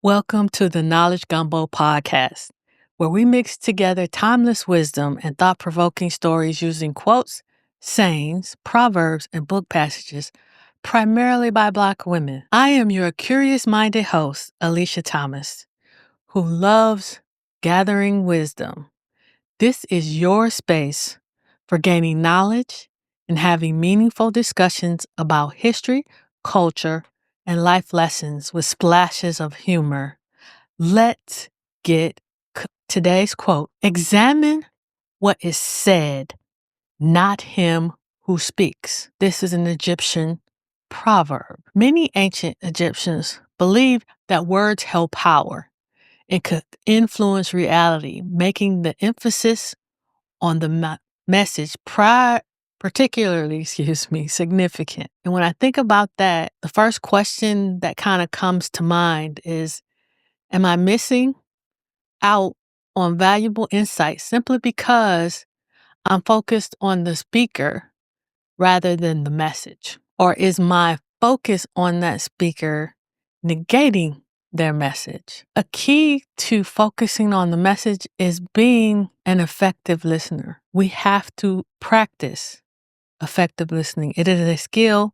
Welcome to the Knowledge Gumbo podcast, where we mix together timeless wisdom and thought-provoking stories using quotes, sayings, proverbs, and book passages, primarily by Black women. I am your curious-minded host, Alicia Thomas, who loves gathering wisdom. This is your space for gaining knowledge and having meaningful discussions about history, culture, and life lessons with splashes of humor. Let's get today's quote. Examine what is said, not him who speaks. This is an Egyptian proverb. Many ancient Egyptians believed that words held power and could influence reality, making the emphasis on the message particularly significant. And when I think about that, the first question that kind of comes to mind is, am I missing out on valuable insights simply because I'm focused on the speaker rather than the message? Or is my focus on that speaker negating their message? A key to focusing on the message is being an effective listener. We have to practice effective listening. It is a skill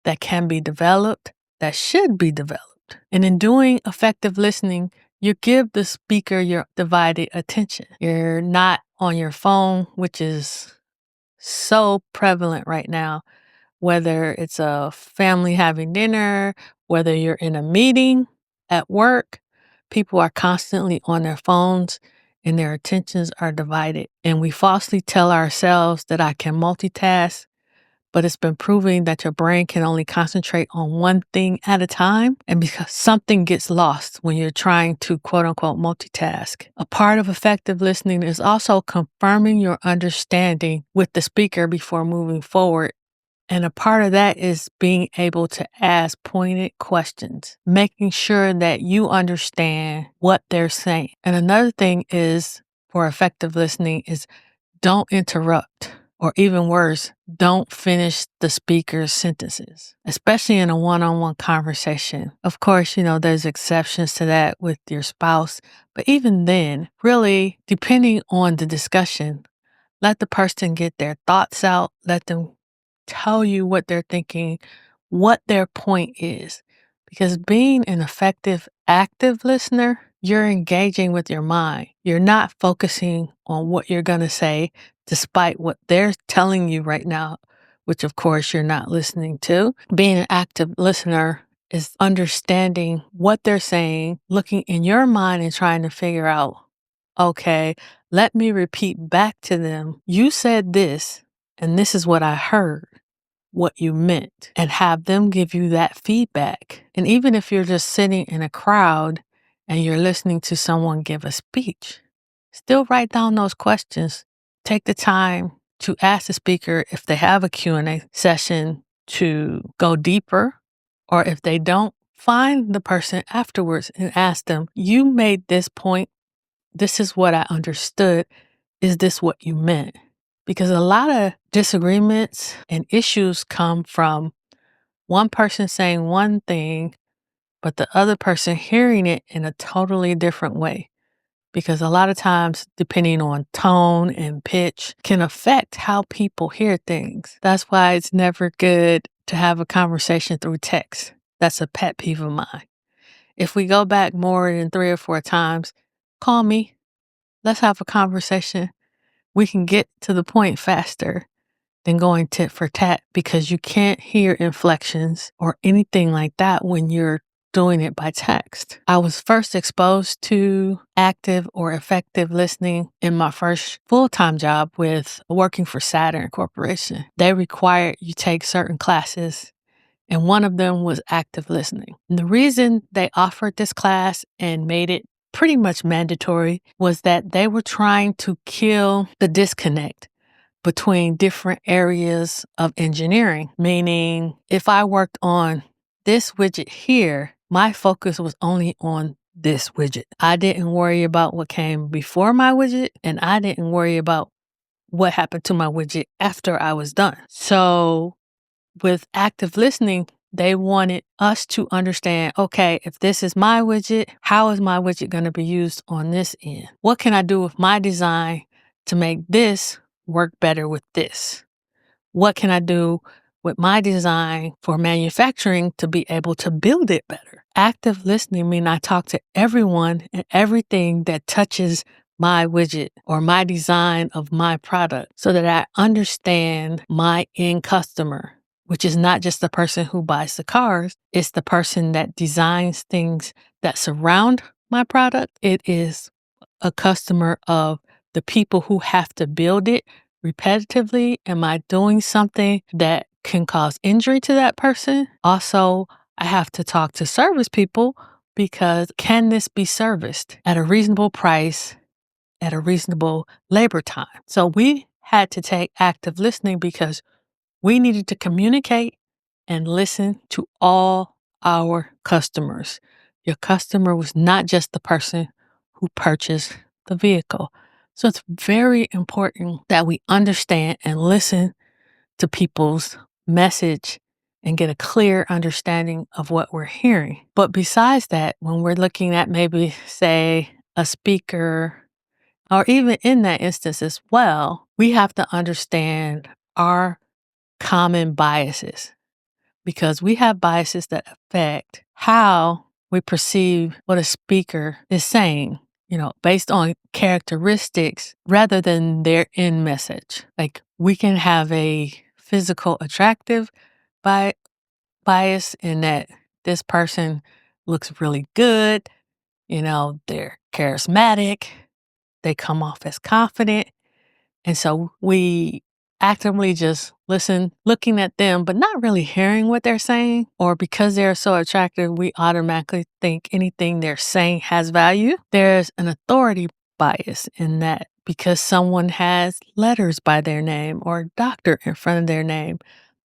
that can be developed, that should be developed. And in doing effective listening, you give the speaker your divided attention. You're not on your phone, which is so prevalent right now, whether it's a family having dinner, whether you're in a meeting at work, people are constantly on their phones and their attentions are divided. And we falsely tell ourselves that I can multitask, but it's been proven that your brain can only concentrate on one thing at a time, and because something gets lost when you're trying to quote unquote multitask. A part of effective listening is also confirming your understanding with the speaker before moving forward. And a part of that is being able to ask pointed questions, making sure that you understand what they're saying. And another thing is for effective listening is don't interrupt. Or even worse, don't finish the speaker's sentences, especially in a one-on-one conversation. Of course, there's exceptions to that with your spouse, but even then, really, depending on the discussion, let the person get their thoughts out, let them tell you what they're thinking, what their point is. Because being an effective, active listener, you're engaging with your mind. You're not focusing on what you're going to say, despite what they're telling you right now, which of course you're not listening to. Being an active listener is understanding what they're saying, looking in your mind and trying to figure out, okay, let me repeat back to them. You said this, and this is what I heard, what you meant, and have them give you that feedback. And even if you're just sitting in a crowd and you're listening to someone give a speech, still write down those questions. Take the time to ask the speaker if they have a Q&A session to go deeper, or if they don't, find the person afterwards and ask them, you made this point. This is what I understood. Is this what you meant? Because a lot of disagreements and issues come from one person saying one thing, but the other person hearing it in a totally different way. Because a lot of times, depending on tone and pitch, can affect how people hear things. That's why it's never good to have a conversation through text. That's a pet peeve of mine. If we go back more than 3 or 4 times, call me. Let's have a conversation. We can get to the point faster than going tit for tat, because you can't hear inflections or anything like that when you're doing it by text. I was first exposed to active or effective listening in my first full-time job with working for Saturn Corporation. They required you take certain classes, and one of them was active listening. And the reason they offered this class and made it pretty much mandatory was that they were trying to kill the disconnect between different areas of engineering. Meaning, if I worked on this widget here, my focus was only on this widget. I didn't worry about what came before my widget, and I didn't worry about what happened to my widget after I was done. So with active listening, They wanted us to understand, okay, if this is my widget, how is my widget going to be used on this end? What can I do with my design to make this work better with this? What can I do with my design for manufacturing to be able to build it better? Active listening means I talk to everyone and everything that touches my widget or my design of my product so that I understand my end customer, which is not just the person who buys the cars. It's the person that designs things that surround my product. It is a customer of the people who have to build it repetitively. Am I doing something that can cause injury to that person? Also, I have to talk to service people because can this be serviced at a reasonable price, at a reasonable labor time? So we had to take active listening because we needed to communicate and listen to all our customers. Your customer was not just the person who purchased the vehicle. So it's very important that we understand and listen to people's message and get a clear understanding of what we're hearing. But besides that, when we're looking at maybe, say, a speaker, or even in that instance as well, we have to understand our common biases because we have biases that affect how we perceive what a speaker is saying, based on characteristics rather than their end message. Like we can have a physical attractive bias in that this person looks really good, they're charismatic, they come off as confident. And so we actively just listen, looking at them, but not really hearing what they're saying. Or because they're so attractive, we automatically think anything they're saying has value. There's an authority bias in that because someone has letters by their name or doctor in front of their name,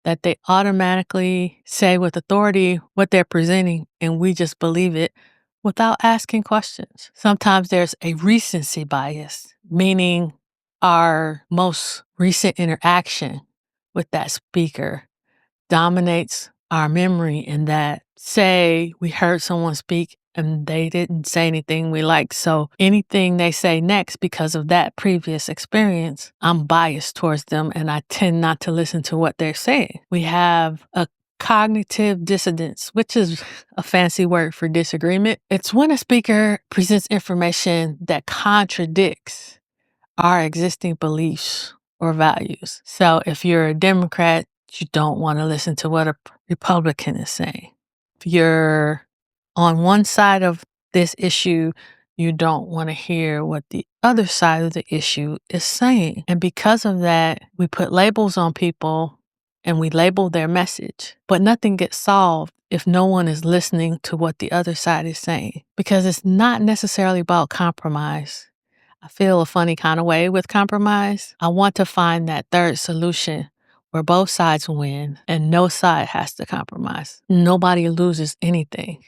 that they automatically say with authority what they're presenting, and we just believe it without asking questions. Sometimes there's a recency bias, meaning our most recent interaction with that speaker dominates our memory in that, say, we heard someone speak and they didn't say anything we liked. So anything they say next, because of that previous experience, I'm biased towards them and I tend not to listen to what they're saying. We have a cognitive dissonance, which is a fancy word for disagreement. It's when a speaker presents information that contradicts our existing beliefs or values. So if you're a Democrat, you don't want to listen to what a Republican is saying. If you're on one side of this issue, you don't want to hear what the other side of the issue is saying. And because of that, we put labels on people and we label their message, but nothing gets solved if no one is listening to what the other side is saying, because it's not necessarily about compromise. I feel a funny kind of way with compromise. I want to find that third solution where both sides win and no side has to compromise. Nobody loses anything.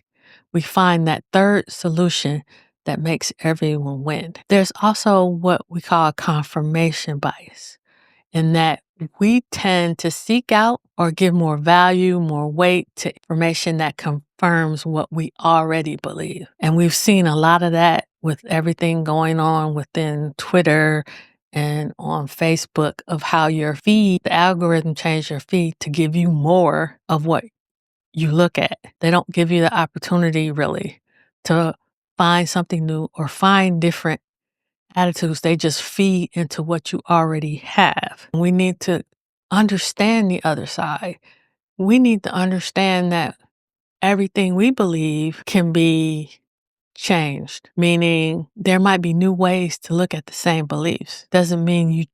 We find that third solution that makes everyone win. There's also what we call confirmation bias, in that we tend to seek out or give more value, more weight to information that confirms what we already believe. And we've seen a lot of that with everything going on within Twitter and on Facebook of how your feed, the algorithm changed your feed to give you more of what you look at. They don't give you the opportunity really to find something new or find different attitudes. They just feed into what you already have. We need to understand the other side. We need to understand that everything we believe can be changed, meaning there might be new ways to look at the same beliefs. Doesn't mean you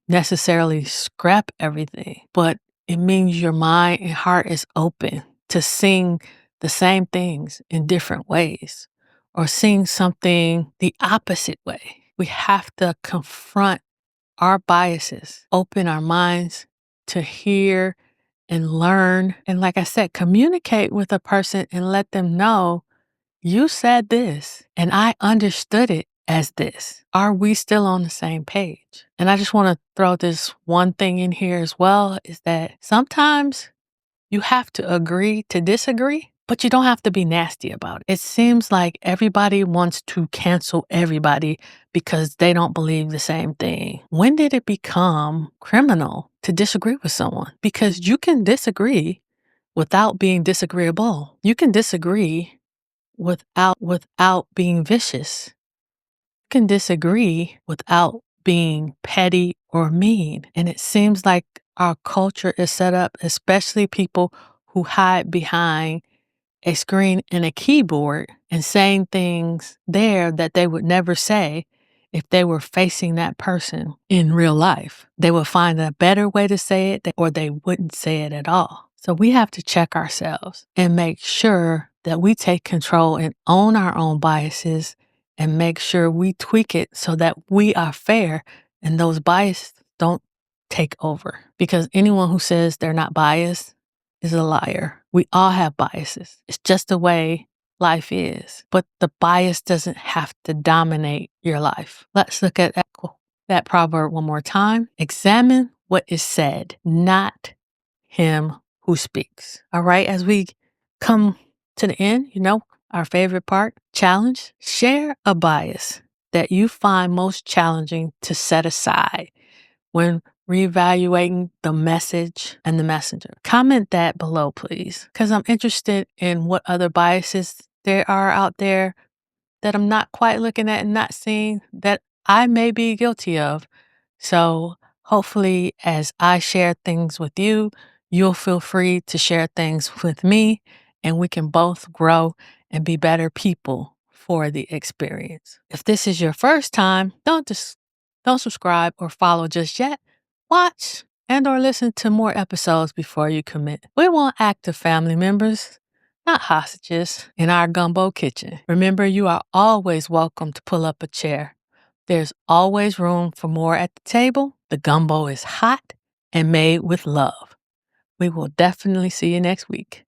necessarily scrap everything, but it means your mind and heart is open to seeing the same things in different ways or seeing something the opposite way. We have to confront our biases, open our minds to hear and learn. And like I said, communicate with a person and let them know you said this and I understood it as this. Are we still on the same page? And I just want to throw this one thing in here as well, is that sometimes You have to agree to disagree, but you don't have to be nasty about it. It seems like everybody wants to cancel everybody because they don't believe the same thing. When did it become criminal to disagree with someone? Because you can disagree without being disagreeable. You can disagree without being vicious. You can disagree without being petty or mean. And it seems like our culture is set up, especially people who hide behind a screen and a keyboard and saying things there that they would never say if they were facing that person in real life. They would find a better way to say it or they wouldn't say it at all. So we have to check ourselves and make sure that we take control and own our own biases and make sure we tweak it so that we are fair and those biases don't take over. Because anyone who says they're not biased is a liar. We all have biases. It's just the way life is. But the bias doesn't have to dominate your life. Let's look at that proverb one more time. Examine what is said, not him who speaks. All right, as we come to the end, our favorite part, challenge. Share a bias that you find most challenging to set aside when reevaluating the message and the messenger. Comment that below, please, because I'm interested in what other biases there are out there that I'm not quite looking at and not seeing that I may be guilty of. So hopefully, as I share things with you, you'll feel free to share things with me, and we can both grow and be better people for the experience. If this is your first time, don't subscribe or follow just yet. Watch and or listen to more episodes before you commit. We want active family members, not hostages, in our Gumbo kitchen. Remember, you are always welcome to pull up a chair. There's always room for more at the table. The gumbo is hot and made with love. We will definitely see you next week.